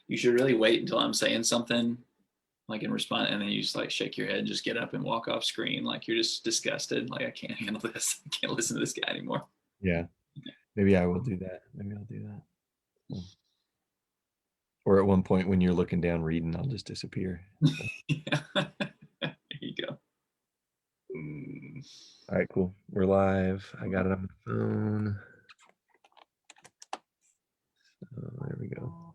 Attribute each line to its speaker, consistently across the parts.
Speaker 1: you should really wait until I'm saying something like in response, and then you just like shake your head and just get up and walk off screen. Like you're just disgusted. Like I can't handle this. I can't listen to this guy anymore.
Speaker 2: Yeah. Maybe I will do that. Maybe I'll do that. Or at one point when you're looking down reading, I'll just disappear.
Speaker 1: Yeah. There you go.
Speaker 2: All right, cool. We're live. I got it on my phone. There we go.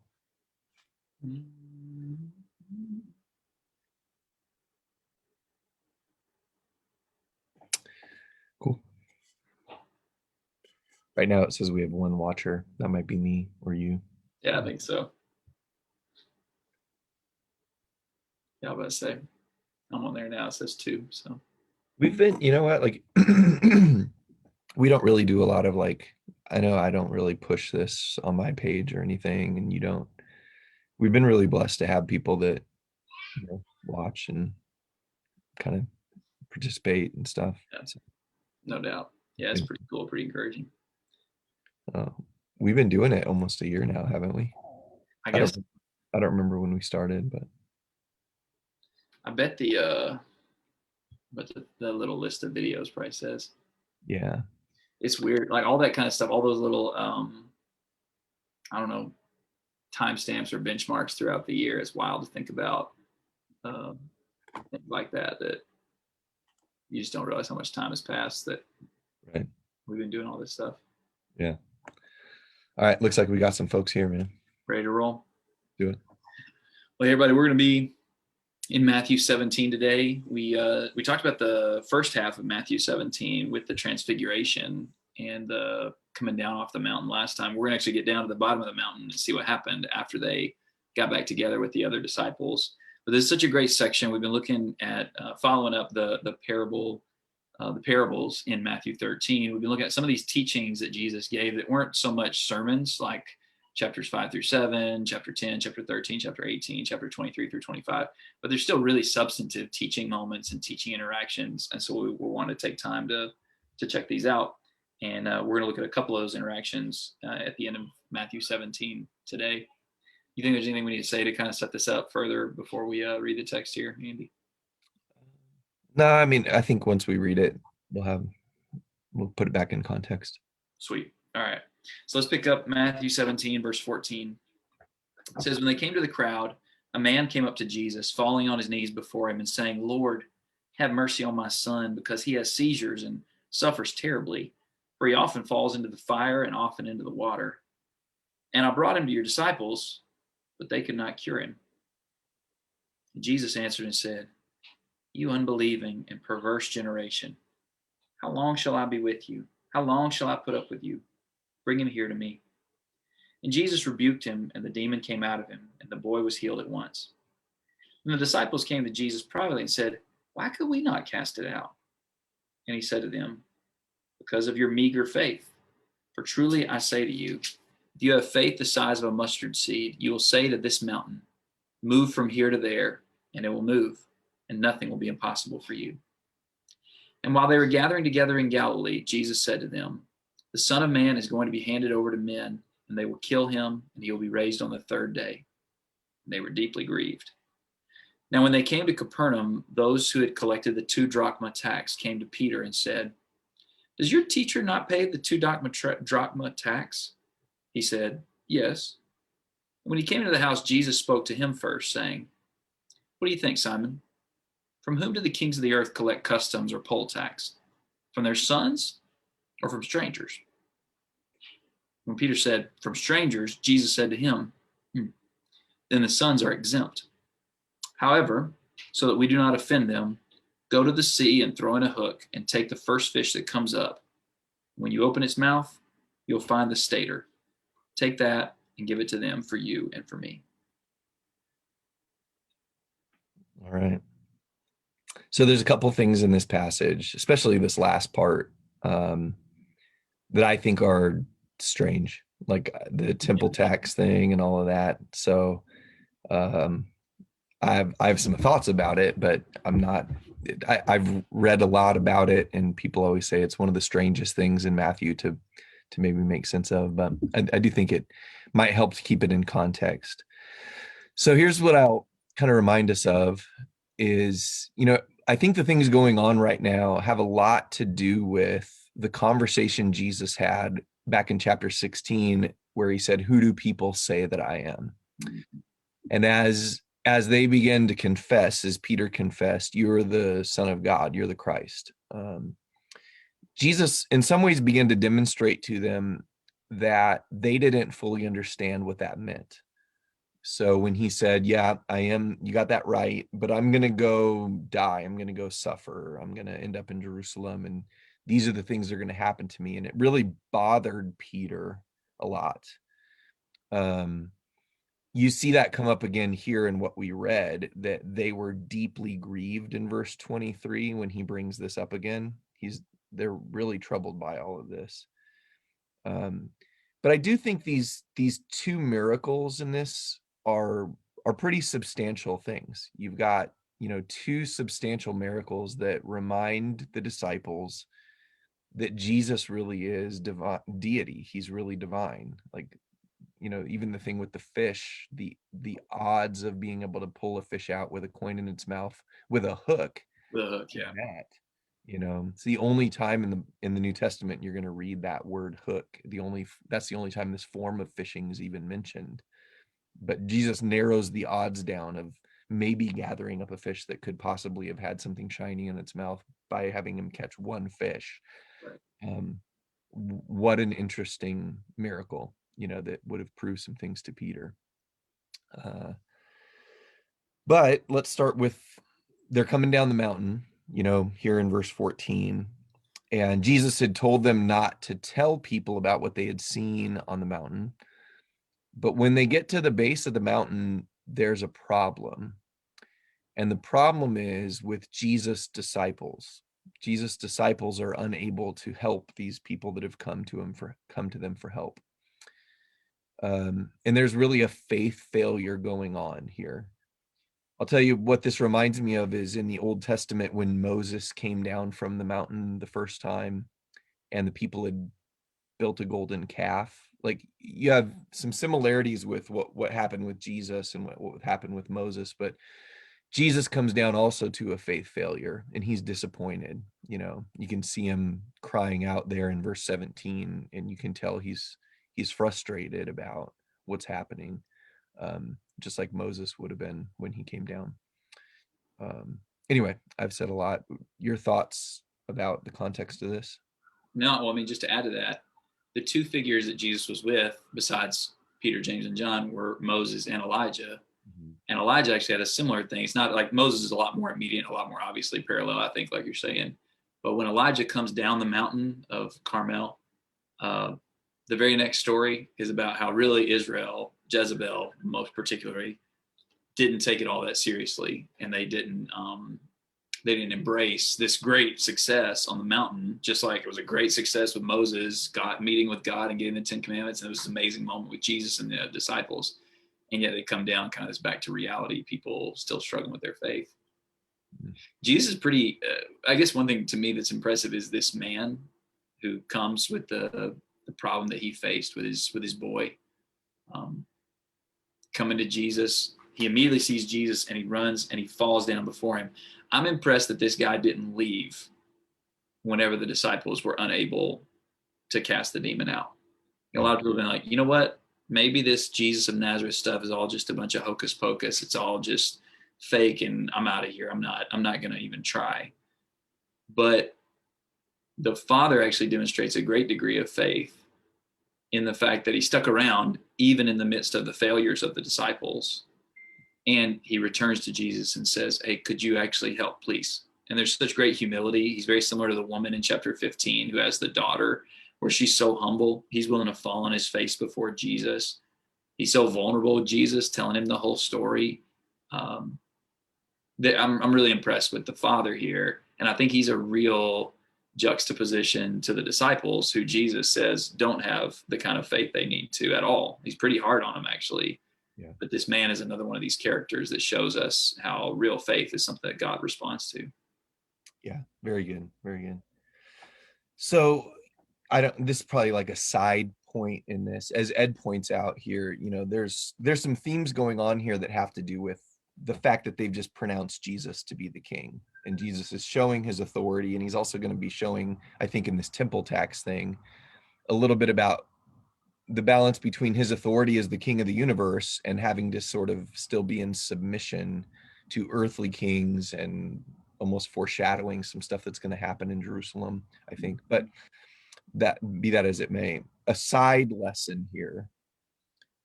Speaker 2: Cool. Right now it says we have one watcher. That might be me or you.
Speaker 1: Yeah, I think so. Yeah, I was about to say, I'm on there now. It says 2. So
Speaker 2: we've been, you know what, like we don't really do a lot of like, I know I don't really push this on my page or anything, and you don't. We've been really blessed to have people that, you know, watch and kind of participate and stuff.
Speaker 1: yeah, no doubt. Yeah, it's pretty cool, pretty encouraging.
Speaker 2: We've been doing it almost a year now, haven't we?
Speaker 1: I guess.
Speaker 2: I don't remember when we started, but
Speaker 1: I bet the little list of videos probably says.
Speaker 2: Yeah.
Speaker 1: It's weird, like all that kind of stuff, all those little I don't know, timestamps or benchmarks throughout the year. It's wild to think about things like that you just don't realize how much time has passed that
Speaker 2: right.
Speaker 1: We've been doing all this stuff.
Speaker 2: Yeah. All right. Looks like we got some folks here, man.
Speaker 1: Ready to roll?
Speaker 2: Do it.
Speaker 1: Well, hey, everybody, we're going to be in Matthew 17 today. We talked about the first half of Matthew 17 with the Transfiguration and the coming down off the mountain last time. We're going to actually get down to the bottom of the mountain and see what happened after they got back together with the other disciples. But this is such a great section. We've been looking at following up the parables in Matthew 13. We've been looking at some of these teachings that Jesus gave that weren't so much sermons, like chapters 5 through 7, chapter 10, chapter 13, chapter 18, chapter 23 through 25, but there's still really substantive teaching moments and teaching interactions. And so we want to take time to check these out. And we're going to look at a couple of those interactions at the end of Matthew 17 today. You think there's anything we need to say to kind of set this up further before we read the text here, Andy?
Speaker 2: No, I mean, I think once we read it, we'll put it back in context.
Speaker 1: Sweet. All right. So let's pick up Matthew 17, verse 14. It says, when they came to the crowd, a man came up to Jesus, falling on his knees before him and saying, Lord, have mercy on my son, because he has seizures and suffers terribly, for he often falls into the fire and often into the water. And I brought him to your disciples, but they could not cure him. And Jesus answered and said, you unbelieving and perverse generation, how long shall I be with you? How long shall I put up with you? Bring him here to me. And Jesus rebuked him, and the demon came out of him, and the boy was healed at once. And the disciples came to Jesus privately and said, why could we not cast it out? And he said to them, because of your meager faith. For truly I say to you, if you have faith the size of a mustard seed, you will say to this mountain, move from here to there, and it will move, and nothing will be impossible for you. And while they were gathering together in Galilee, Jesus said to them, the Son of Man is going to be handed over to men, and they will kill him, and he will be raised on the third day. And they were deeply grieved. Now, when they came to Capernaum, those who had collected the 2 drachma tax came to Peter and said, does your teacher not pay the 2 drachma tax? He said, yes. And when he came into the house, Jesus spoke to him first, saying, what do you think, Simon? From whom do the kings of the earth collect customs or poll tax? From their sons or from strangers? When Peter said, from strangers, Jesus said to him, then the sons are exempt. However, so that we do not offend them, go to the sea and throw in a hook and take the first fish that comes up. When you open its mouth, you'll find the stater. Take that and give it to them for you and for me.
Speaker 2: All right. So there's a couple things in this passage, especially this last part, that I think are strange, like the temple tax thing and all of that. So I have some thoughts about it, but I've read a lot about it, and people always say it's one of the strangest things in Matthew to maybe make sense of, but I do think it might help to keep it in context. So here's what I'll kind of remind us of is, I think the things going on right now have a lot to do with the conversation Jesus had back in chapter 16, where he said, "Who do people say that I am?" And as they began to confess, as Peter confessed, "You're the Son of God, you're the Christ." Jesus, in some ways, began to demonstrate to them that they didn't fully understand what that meant. So when he said, "Yeah, I am, you got that right, but I'm going to go die. I'm going to go suffer. I'm going to end up in Jerusalem. And these are the things that are going to happen to me." And it really bothered Peter a lot. You see that come up again here in what we read, that they were deeply grieved in verse 23 when he brings this up again. They're really troubled by all of this. But I do think these two miracles in this are pretty substantial things. You've got, two substantial miracles that remind the disciples that Jesus really is deity. He's really divine. Like, even the thing with the fish, the odds of being able to pull a fish out with a coin in its mouth with a hook.
Speaker 1: The hook, yeah.
Speaker 2: That, it's the only time in the New Testament you're going to read that word hook. That's the only time this form of fishing is even mentioned. But Jesus narrows the odds down of maybe gathering up a fish that could possibly have had something shiny in its mouth by having him catch one fish.
Speaker 1: Right.
Speaker 2: What an interesting miracle, that would have proved some things to Peter. But let's start with, they're coming down the mountain, here in verse 14. And Jesus had told them not to tell people about what they had seen on the mountain. But when they get to the base of the mountain, there's a problem. And the problem is with Jesus' disciples. Jesus' disciples are unable to help these people that have come to them for help. And there's really a faith failure going on here. I'll tell you what this reminds me of is in the Old Testament when Moses came down from the mountain the first time and the people had built a golden calf. Like, you have some similarities with what happened with Jesus and what happened with Moses, but Jesus comes down also to a faith failure and he's disappointed. You can see him crying out there in verse 17, and you can tell he's frustrated about what's happening, just like Moses would have been when he came down. Anyway, I've said a lot. Your thoughts about the context of this?
Speaker 1: No, well, I mean, just to add to that, the two figures that Jesus was with, besides Peter, James, and John, were Moses and Elijah.
Speaker 2: Mm-hmm.
Speaker 1: And Elijah actually had a similar thing. It's not like Moses is a lot more immediate, a lot more obviously parallel, I think, like you're saying. But when Elijah comes down the mountain of Carmel, the very next story is about how really Israel, Jezebel most particularly, didn't take it all that seriously, and they didn't embrace this great success on the mountain, just like it was a great success with Moses, God meeting with God and getting the 10 Commandments, and it was an amazing moment with Jesus and the disciples. And yet they come down kind of this back to reality, people still struggling with their faith. Mm-hmm. Jesus is pretty, I guess one thing to me that's impressive is this man who comes with the problem that he faced with his boy. Coming to Jesus, he immediately sees Jesus and he runs and he falls down before him. I'm impressed that this guy didn't leave whenever the disciples were unable to cast the demon out. A lot of people have been like, you know what? Maybe this Jesus of Nazareth stuff is all just a bunch of hocus pocus. It's all just fake, and I'm out of here. I'm not going to even try. But the Father actually demonstrates a great degree of faith in the fact that he stuck around even in the midst of the failures of the disciples. And he returns to Jesus and says, "Hey, could you actually help, please?" And there's such great humility. He's very similar to the woman in chapter 15 who has the daughter, where she's so humble. He's willing to fall on his face before Jesus. He's so vulnerable with Jesus, telling him the whole story. I'm really impressed with the Father here. And I think he's a real juxtaposition to the disciples who Jesus says don't have the kind of faith they need to at all. He's pretty hard on them, actually. Yeah. But this man is another one of these characters that shows us how real faith is something that God responds to.
Speaker 2: Yeah, very good. Very good. So this is probably like a side point in this, as Ed points out here, you know, there's some themes going on here that have to do with the fact that they've just pronounced Jesus to be the king, and Jesus is showing his authority, and he's also going to be showing, I think, in this temple tax thing, a little bit about the balance between his authority as the king of the universe and having to sort of still be in submission to earthly kings, and almost foreshadowing some stuff that's going to happen in Jerusalem, I think. But that, be that as it may, a side lesson here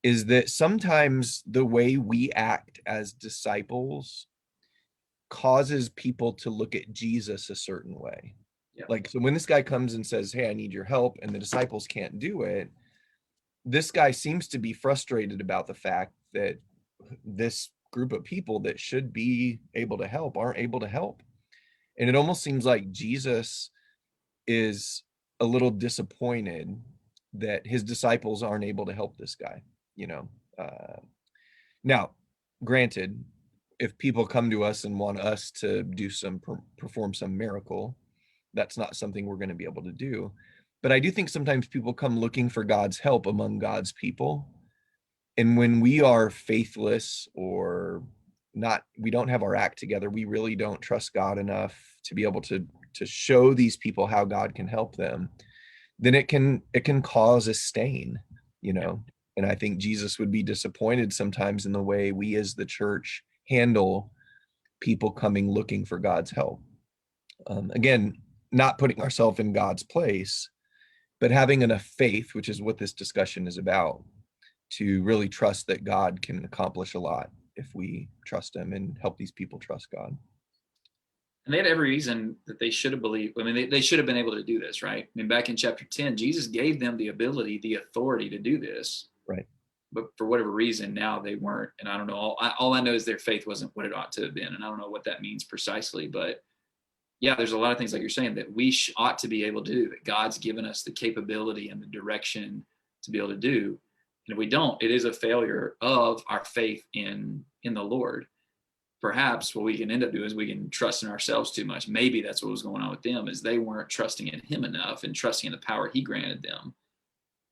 Speaker 2: is that sometimes the way we act as disciples causes people to look at Jesus a certain way.
Speaker 1: Yeah.
Speaker 2: Like, so when this guy comes and says, hey, I need your help, and the disciples can't do it, this guy seems to be frustrated about the fact that this group of people that should be able to help aren't able to help. And it almost seems like Jesus is a little disappointed that his disciples aren't able to help this guy, you know. Now, granted, if people come to us and want us to do some perform some miracle, that's not something we're going to be able to do. But I do think sometimes people come looking for God's help among God's people. And when we are faithless or not, we don't have our act together, we really don't trust God enough to be able to show these people how God can help them, then it can cause a stain, you know. And I think Jesus would be disappointed sometimes in the way we as the church handle people coming looking for God's help. Again, not putting ourselves in God's place, but having enough faith, which is what this discussion is about, to really trust that God can accomplish a lot if we trust him and help these people trust God.
Speaker 1: And they had every reason that they should have believed. I mean, they should have been able to do this, right? I mean, back in chapter 10, Jesus gave them the ability, the authority to do this.
Speaker 2: Right.
Speaker 1: But for whatever reason, now they weren't. And I don't know. All I know is their faith wasn't what it ought to have been. And I don't know what that means precisely. But yeah, there's a lot of things like you're saying that we ought to be able to do, that God's given us the capability and the direction to be able to do. And if we don't, it is a failure of our faith in the Lord. Perhaps what we can end up doing is we can trust in ourselves too much. Maybe that's what was going on with them, is they weren't trusting in him enough and trusting in the power he granted them.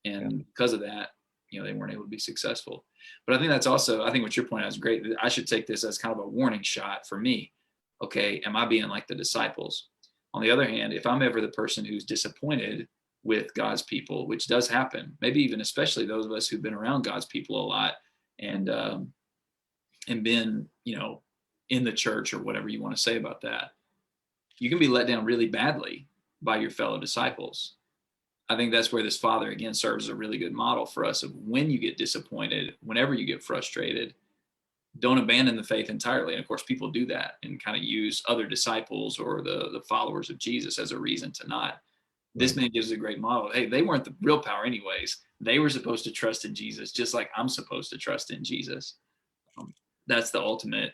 Speaker 1: And because of that, you know, they weren't able to be successful. But I think that's also, I think what your point out is great. I should take this as kind of a warning shot for me. Okay, am I being like the disciples? On the other hand, if I'm ever the person who's disappointed with God's people, which does happen, maybe even especially those of us who've been around God's people a lot and been, you know, in the church or whatever you want to say about that, you can be let down really badly by your fellow disciples. I think that's where this father again serves as a really good model for us of when you get disappointed, whenever you get frustrated, don't abandon the faith entirely. And of course, people do that and kind of use other disciples or the followers of Jesus as a reason to not. This man gives a great model. Hey, they weren't the real power anyways. They were supposed to trust in Jesus, just like I'm supposed to trust in Jesus. That's the ultimate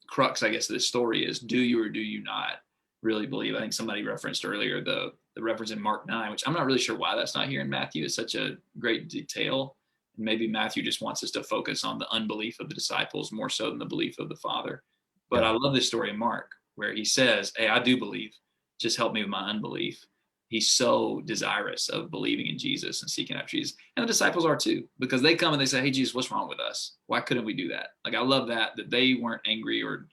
Speaker 1: crux, I guess, of this story is, do you or do you not really believe? I think somebody referenced earlier the reference in Mark 9, which I'm not really sure why that's not here in Matthew. It's such a great detail. Maybe Matthew just wants us to focus on the unbelief of the disciples more so than the belief of the Father. But I love this story in Mark where he says, hey, I do believe. Just help me with my unbelief. He's so desirous of believing in Jesus and seeking after Jesus. And the disciples are too, because they come and they say, hey, Jesus, what's wrong with us? Why couldn't we do that? Like, I love that they weren't angry or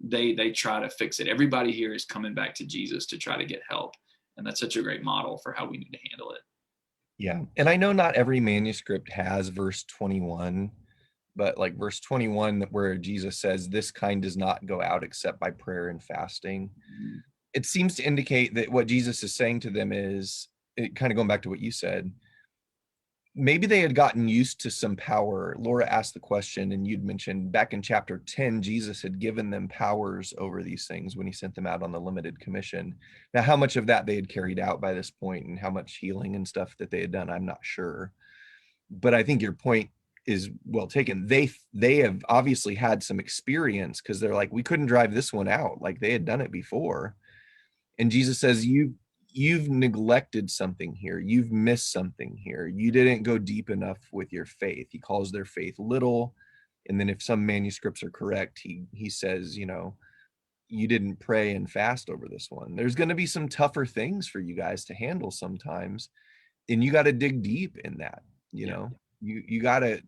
Speaker 1: they try to fix it. Everybody here is coming back to Jesus to try to get help. And that's such a great model for how we need to handle it.
Speaker 2: Yeah. And I know not every manuscript has verse 21, but like verse 21, where Jesus says, this kind does not go out except by prayer and fasting. Mm-hmm. It seems to indicate that what Jesus is saying to them is, it kind of going back to what you said, maybe they had gotten used to some power. Laura asked the question, and you'd mentioned back in chapter 10, Jesus had given them powers over these things when he sent them out on the limited commission. Now, how much of that they had carried out by this point and how much healing and stuff that they had done, I'm not sure. But I think your point is well taken. They have obviously had some experience, because they're like, we couldn't drive this one out. Like, they had done it before. And Jesus says, you've neglected something here. You've missed something here. You didn't go deep enough with your faith. He calls their faith little. And then if some manuscripts are correct, he says, you know, you didn't pray and fast over this one. There's going to be some tougher things for you guys to handle sometimes. and you got to dig deep in that, you
Speaker 1: Yeah.
Speaker 2: know, you gotta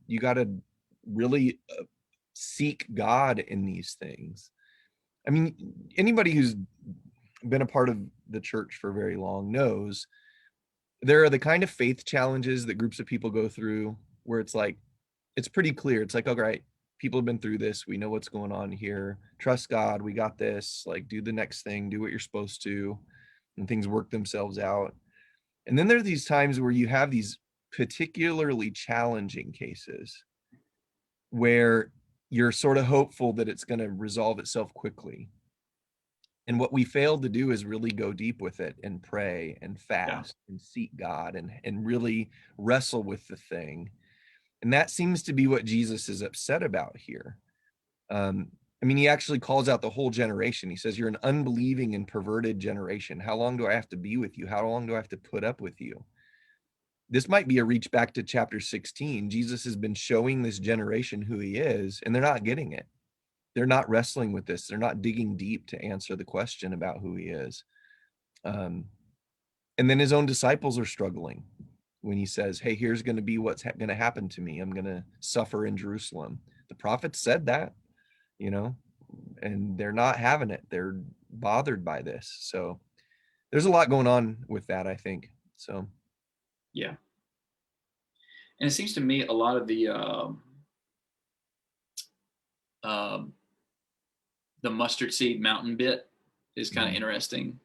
Speaker 2: really seek God in these things. I mean, anybody who's been a part of the church for very long knows there are the kind of faith challenges that groups of people go through where it's like, it's pretty clear. It's like, all right, people have been through this. We know what's going on here. Trust God. We got this. Like, do the next thing, do what you're supposed to, and things work themselves out. And then there are these times where you have these particularly challenging cases where you're sort of hopeful that it's going to resolve itself quickly. And what we failed to do is really go deep with it and pray and fast and seek God and really wrestle with the thing. And that seems to be what Jesus is upset about here. I mean, he actually calls out the whole generation. He says, you're an unbelieving and perverted generation. How long do I have to be with you? How long do I have to put up with you? This might be a reach back to chapter 16. Jesus has been showing this generation who he is, and they're not getting it. They're not wrestling with this. They're not digging deep to answer the question about who he is. And then his own disciples are struggling when he says, hey, here's going to be what's going to happen to me. I'm going to suffer in Jerusalem. The prophets said that, you know, and they're not having it. They're bothered by this. So there's a lot going on with that, I think. So
Speaker 1: Yeah. And it seems to me a lot of the mustard seed mountain bit is kind of interesting.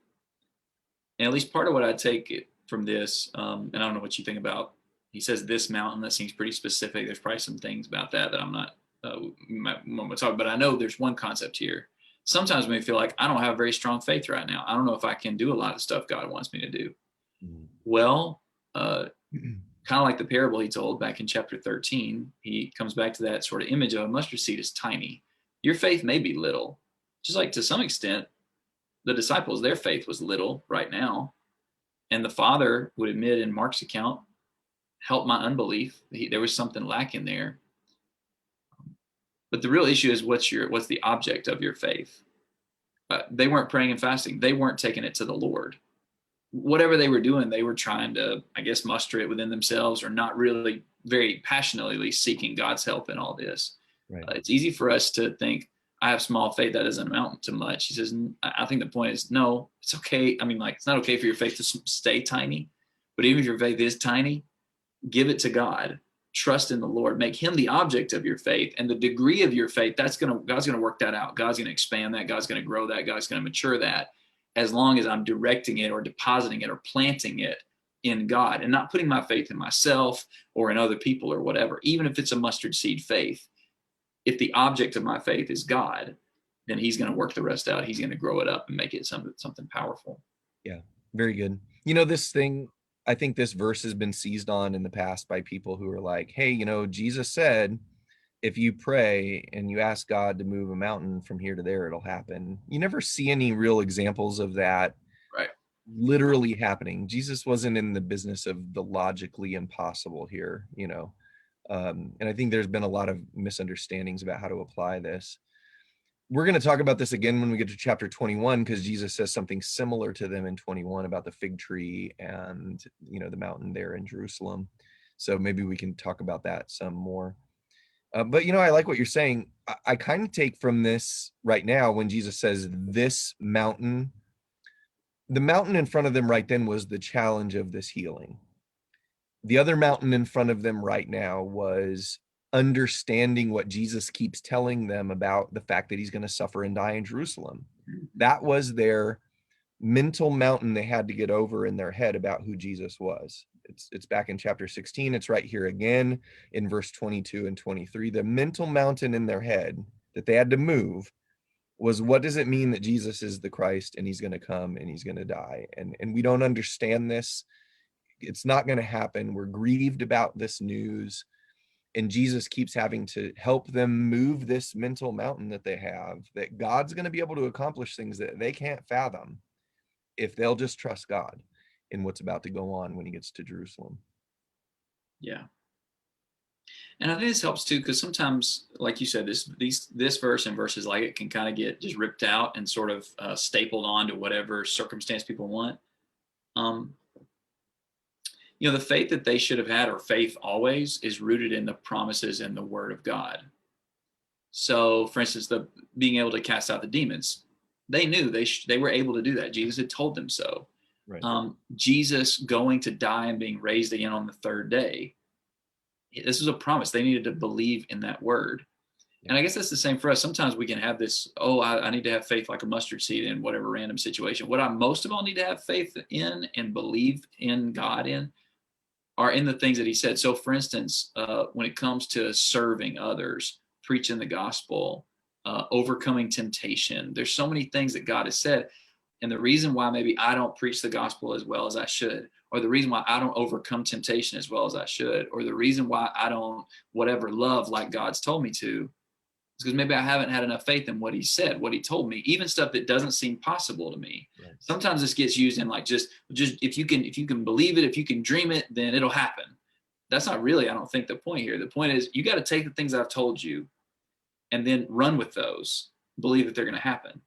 Speaker 1: And at least part of what I take from this, and I don't know what you think about, he says this mountain, that seems pretty specific. There's probably some things about that I'm not, but I know there's one concept here. Sometimes we feel like I don't have very strong faith right now. I don't know if I can do a lot of stuff God wants me to do. Well, kind of like the parable he told back in chapter 13, he comes back to that sort of image of a mustard seed is tiny. Your faith may be little, just like to some extent, the disciples, their faith was little right now. And the Father would admit in Mark's account, help my unbelief. There was something lacking there. But the real issue is what's the object of your faith? They weren't praying and fasting. They weren't taking it to the Lord. Whatever they were doing, they were trying to, I guess, muster it within themselves, or not really very passionately seeking God's help in all this.
Speaker 2: right.
Speaker 1: It's easy for us to think, I have small faith, that doesn't amount to much. He says, I think the point is, no, it's okay. I mean, like, it's not okay for your faith to stay tiny, but even if your faith is tiny, give it to God. Trust in the Lord. Make him the object of your faith, and the degree of your faith, God's going to work that out. God's going to expand that. God's going to grow that. God's going to mature that, as long as I'm directing it or depositing it or planting it in God and not putting my faith in myself or in other people or whatever. Even if it's a mustard seed faith, if the object of my faith is God, then he's going to work the rest out. He's going to grow it up and make it something powerful.
Speaker 2: Yeah, very good. You know, this thing, I think this verse has been seized on in the past by people who are like, hey, you know, Jesus said, if you pray and you ask God to move a mountain from here to there, it'll happen. You never see any real examples of that
Speaker 1: Right.
Speaker 2: literally happening. Jesus wasn't in the business of the logically impossible here, you know. And I think there's been a lot of misunderstandings about how to apply this. We're going to talk about this again when we get to chapter 21, because Jesus says something similar to them in 21 about the fig tree and, you know, the mountain there in Jerusalem. So maybe we can talk about that some more. But, you know, I like what you're saying. I kind of take from this right now when Jesus says this mountain, the mountain in front of them right then was the challenge of this healing. The other mountain in front of them right now was understanding what Jesus keeps telling them about the fact that he's going to suffer and die in Jerusalem. That was their mental mountain they had to get over in their head about who Jesus was. It's back in chapter 16. It's right here again in verse 22 and 23. The mental mountain in their head that they had to move was, what does it mean that Jesus is the Christ and he's going to come and he's going to die? And we don't understand this. It's not going to happen. We're grieved about this news. And Jesus keeps having to help them move this mental mountain that they have, that God's going to be able to accomplish things that they can't fathom if they'll just trust God in what's about to go on when he gets to Jerusalem.
Speaker 1: Yeah. And I think this helps too, because sometimes, like you said, this verse and verses like it can kind of get just ripped out and sort of stapled on to whatever circumstance people want. the faith that they should have had, or faith always, is rooted in the promises and the word of God. So, for instance, the being able to cast out the demons, they knew they were able to do that. Jesus had told them so.
Speaker 2: Right.
Speaker 1: Jesus going to die and being raised again on the third day, this was a promise. They needed to believe in that word.
Speaker 2: Yeah.
Speaker 1: And I guess that's the same for us. Sometimes we can have this, I need to have faith like a mustard seed in whatever random situation. What I most of all need to have faith in and believe in God in are in the things that he said. So, for instance, when it comes to serving others, preaching the gospel, overcoming temptation, there's so many things that God has said. And the reason why maybe I don't preach the gospel as well as I should, or the reason why I don't overcome temptation as well as I should, or the reason why I don't whatever love like God's told me to, is because maybe I haven't had enough faith in what he said, what he told me, even stuff that doesn't seem possible to me.
Speaker 2: Right.
Speaker 1: Sometimes this gets used in like just if you can believe it, if you can dream it, then it'll happen. That's not really, I don't think, the point here. The point is you got to take the things I've told you and then run with those, believe that they're going to happen.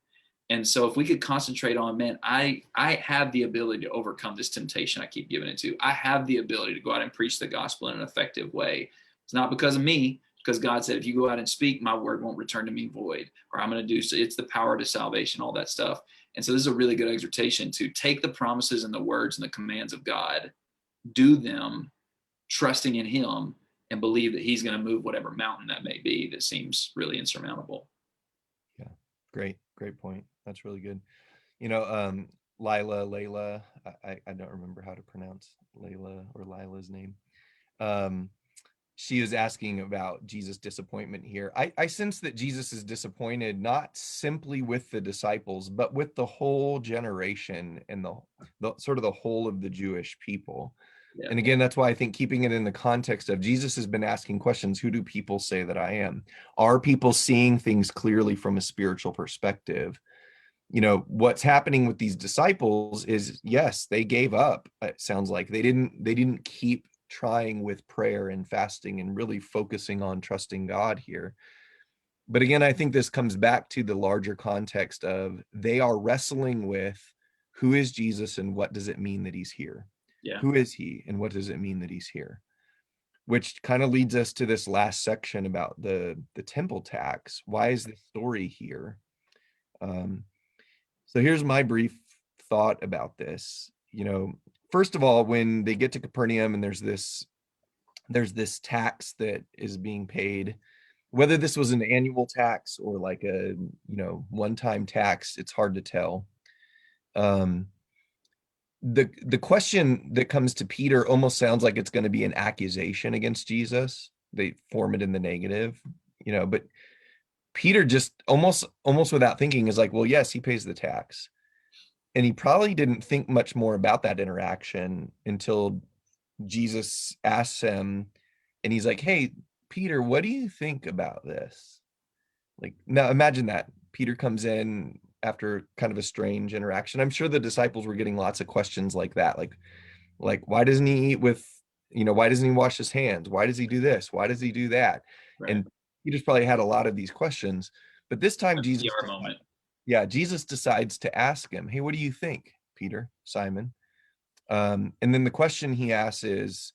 Speaker 1: And so if we could concentrate on, man, I have the ability to overcome this temptation I keep giving it to. I have the ability to go out and preach the gospel in an effective way. It's not because of me, because God said, if you go out and speak, my word won't return to me void, or I'm going to do so. It's the power to salvation, all that stuff. And so this is a really good exhortation to take the promises and the words and the commands of God, do them, trusting in him, and believe that he's going to move whatever mountain that may be that seems really insurmountable.
Speaker 2: Yeah. Great point. That's really good. Layla, I don't remember how to pronounce Layla or Lila's name. She was asking about Jesus' disappointment here. I sense that Jesus is disappointed not simply with the disciples, but with the whole generation and the sort of the whole of the Jewish people. Yeah. And again, that's why I think keeping it in the context of Jesus has been asking questions. Who do people say that I am? Are people seeing things clearly from a spiritual perspective? What's happening with these disciples is, yes, they gave up. It sounds like they didn't keep trying with prayer and fasting and really focusing on trusting God here. But again, I think this comes back to the larger context of they are wrestling with who is Jesus and what does it mean that he's here?
Speaker 1: Yeah.
Speaker 2: Who is he and what does it mean that he's here? Which kind of leads us to this last section about the temple tax. Why is the story here? So here's my brief thought about this. First of all, when they get to Capernaum and there's this tax that is being paid, whether this was an annual tax or like a one-time tax, it's hard to tell. The question that comes to Peter almost sounds like it's going to be an accusation against Jesus. They form it in the negative, but Peter just almost without thinking is like, well, yes, he pays the tax. And he probably didn't think much more about that interaction until Jesus asks him, and he's like, hey, Peter, what do you think about this? Like, now imagine that. Peter comes in after kind of a strange interaction. I'm sure the disciples were getting lots of questions like that. Like why doesn't he eat with, why doesn't he wash his hands? Why does he do this? Why does he do that? Right. And Peter's probably had a lot of these questions, but this time Jesus decides to ask him, hey, what do you think, Peter, Simon? And then the question he asks is,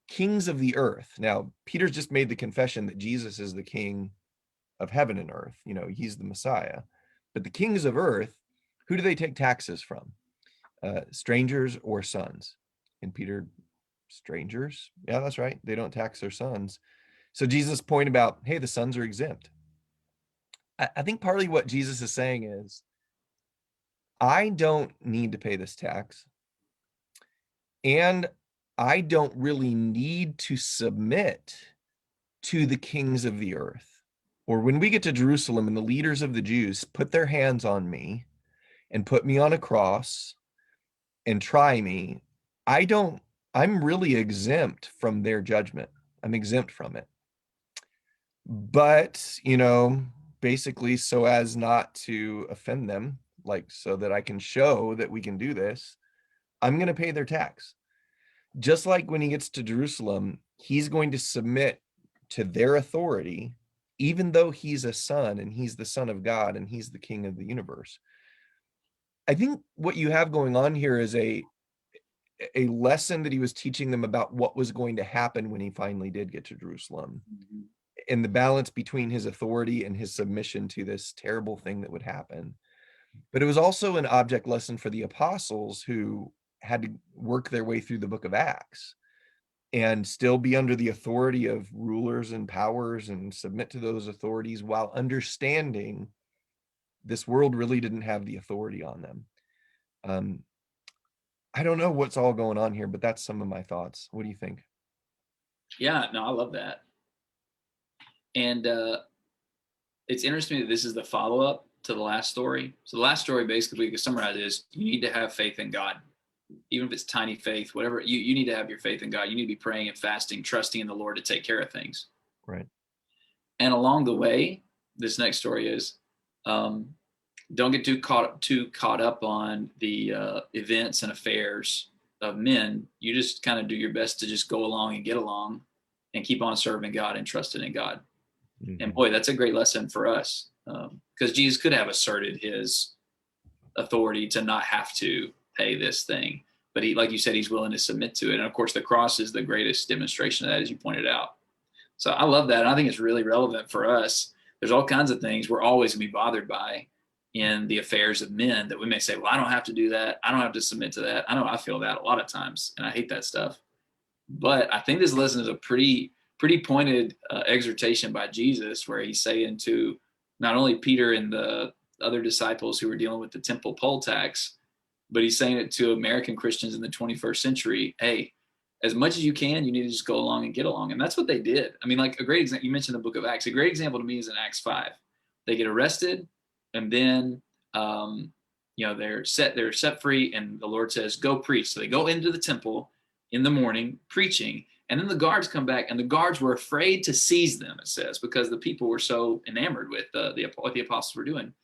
Speaker 2: kings of the earth. Now, Peter's just made the confession that Jesus is the king of heaven and earth. He's the Messiah. But the kings of earth, who do they take taxes from? Strangers or sons? And Peter, strangers? Yeah, that's right. They don't tax their sons. So Jesus' point about, hey, the sons are exempt. I think partly what Jesus is saying is, I don't need to pay this tax. And I don't really need to submit to the kings of the earth. Or when we get to Jerusalem and the leaders of the Jews put their hands on me and put me on a cross and try me, I'm really exempt from their judgment. I'm exempt from it. But, basically so as not to offend them, like so that I can show that we can do this, I'm going to pay their tax. Just like when he gets to Jerusalem, he's going to submit to their authority, even though he's a son and he's the son of God and he's the king of the universe. I think what you have going on here is a lesson that he was teaching them about what was going to happen when he finally did get to Jerusalem, and the balance between his authority and his submission to this terrible thing that would happen. But it was also an object lesson for the apostles who had to work their way through the book of Acts and still be under the authority of rulers and powers and submit to those authorities while understanding this world really didn't have the authority on them. I don't know what's all going on here, but that's some of my thoughts. What do you think?
Speaker 1: Yeah, no, I love that. And it's interesting that this is the follow up to the last story. So the last story, basically, to summarize, is you need to have faith in God, even if it's tiny faith, whatever. You need to have your faith in God. You need to be praying and fasting, trusting in the Lord to take care of things.
Speaker 2: Right.
Speaker 1: And along the way, this next story is, don't get too caught up on the events and affairs of men. You just kind of do your best to just go along and get along and keep on serving God and trusting in God.
Speaker 2: Mm-hmm.
Speaker 1: And boy, that's a great lesson for us, because Jesus could have asserted his authority to not have to pay this thing, but he, like you said, he's willing to submit to it. And of course, the cross is the greatest demonstration of that, as you pointed out. So I love that. And I think it's really relevant for us. There's all kinds of things we're always going to be bothered by in the affairs of men that we may say, well, I don't have to do that. I don't have to submit to that. I know I feel that a lot of times, and I hate that stuff. But I think this lesson is a pretty pointed exhortation by Jesus, where he's saying to not only Peter and the other disciples who were dealing with the temple poll tax, but he's saying it to American Christians in the 21st century. Hey, as much as you can, you need to just go along and get along. And that's what they did. I mean, like a great example, you mentioned the book of Acts. A great example to me is in Acts 5. They get arrested, and then they're set free, and the Lord says, go preach. So they go into the temple in the morning preaching, and then the guards come back, and the guards were afraid to seize them, it says, because the people were so enamored with what the apostles were doing.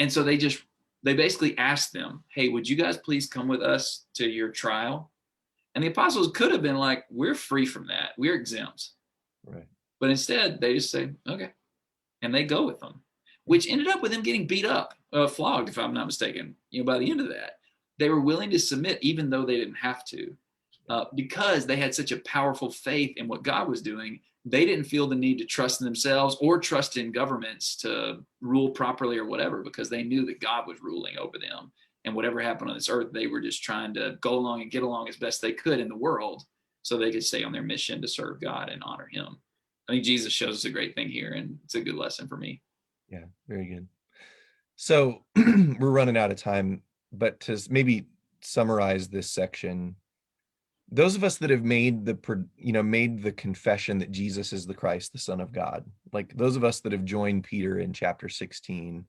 Speaker 1: And so they basically asked them, hey, would you guys please come with us to your trial? And the apostles could have been like, we're free from that. We're exempt.
Speaker 2: Right.
Speaker 1: But instead, they just say, okay. And they go with them, which ended up with them getting beat up, flogged, if I'm not mistaken. By the end of that, they were willing to submit, even though they didn't have to, because they had such a powerful faith in what God was doing. They didn't feel the need to trust in themselves or trust in governments to rule properly or whatever, because they knew that God was ruling over them. And whatever happened on this earth, they were just trying to go along and get along as best they could in the world so they could stay on their mission to serve God and honor him. I think Jesus shows us a great thing here, and it's a good lesson for me.
Speaker 2: Yeah, very good. So we're running out of time, but to maybe summarize this section, those of us that have made the confession that Jesus is the Christ, the Son of God, like those of us that have joined Peter in chapter 16,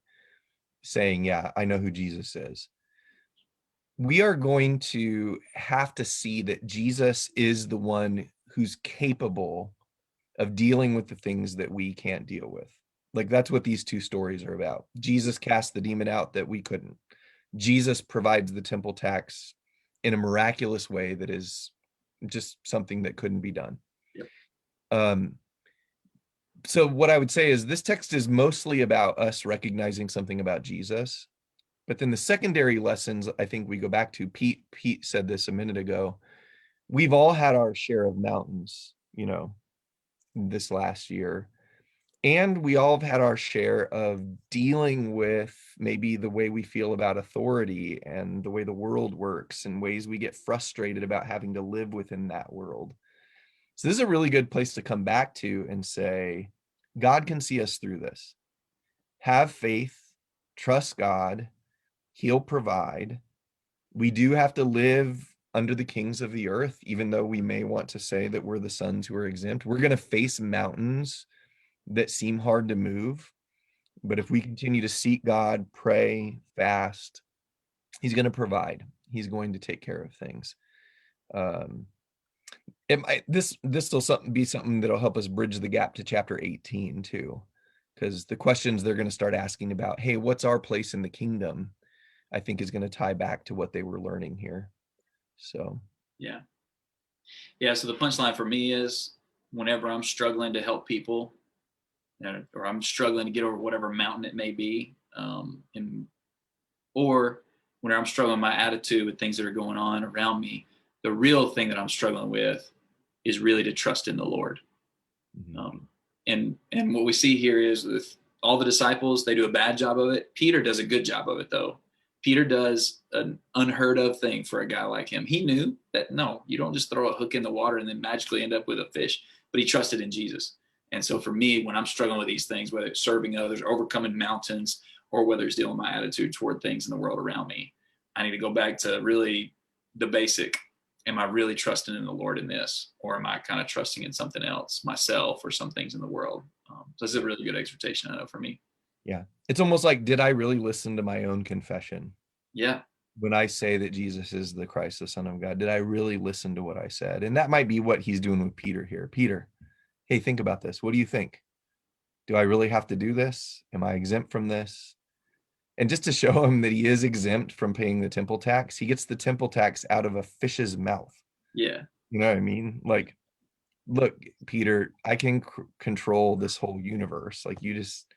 Speaker 2: saying, yeah, I know who Jesus is. We are going to have to see that Jesus is the one who's capable of dealing with the things that we can't deal with. Like that's what these two stories are about. Jesus cast the demon out that we couldn't. Jesus provides the temple tax in a miraculous way that is just something that couldn't be done. Yep. So what I would say is this text is mostly about us recognizing something about Jesus. But then the secondary lessons, I think we go back to, Pete said this a minute ago. We've all had our share of mountains, this last year. And we all have had our share of dealing with maybe the way we feel about authority and the way the world works, and ways we get frustrated about having to live within that world. So this is a really good place to come back to and say, God can see us through this. Have faith, trust God, he'll provide. We do have to live under the kings of the earth, even though we may want to say that we're the sons who are exempt. We're going to face mountains that seem hard to move. But if we continue to seek God, pray, fast, he's going to provide. He's going to take care of things. This will be something that'll help us bridge the gap to chapter 18 too, because the questions they're going to start asking about, hey, what's our place in the kingdom, I think is going to tie back to what they were learning here. So
Speaker 1: yeah. So the punchline for me is, whenever I'm struggling to help people, or I'm struggling to get over whatever mountain it may be, or when I'm struggling with my attitude with things that are going on around me, the real thing that I'm struggling with is really to trust in the Lord.
Speaker 2: Mhm.
Speaker 1: And what we see here is with all the disciples, they do a bad job of it. Peter does a good job of it, though. Peter does an unheard of thing for a guy like him. He knew that no, you don't just throw a hook in the water and then magically end up with a fish, but he trusted in Jesus. And so for me, when I'm struggling with these things, whether it's serving others, overcoming mountains, or whether it's dealing with my attitude toward things in the world around me, I need to go back to really the basic. Am I really trusting in the Lord in this, or am I kind of trusting in something else, myself, or some things in the world? So this is a really good exhortation, I know, for me.
Speaker 2: Yeah. It's almost like, did I really listen to my own confession?
Speaker 1: Yeah,
Speaker 2: When I say that Jesus is the Christ, the Son of God, did I really listen to what I said? And that might be what he's doing with Peter here. Peter, hey, think about this. What do you think? Do I really have to do this? Am I exempt from this? And just to show him that he is exempt from paying the temple tax, he gets the temple tax out of a fish's mouth.
Speaker 1: yeah,
Speaker 2: You know what I mean? Like, look, Peter, I can control this whole universe. Like, you just,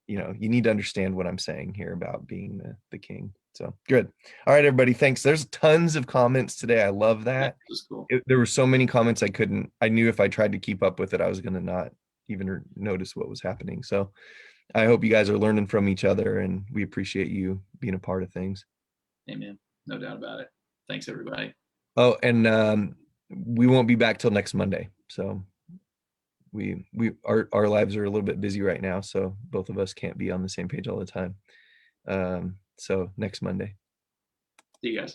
Speaker 2: you need to understand what I'm saying here about being the king. So good. All right, everybody. Thanks. There's tons of comments today. I love
Speaker 1: yeah.
Speaker 2: that.
Speaker 1: This is cool.
Speaker 2: There were so many comments I knew if I tried to keep up with it, I was going to not even notice what was happening. So I hope you guys are learning from each other, and we appreciate you being a part of things.
Speaker 1: Amen. No doubt about it. Thanks, everybody.
Speaker 2: Oh, and we won't be back till next Monday. So our lives are a little bit busy right now, so both of us can't be on the same page all the time. So next Monday.
Speaker 1: See you guys.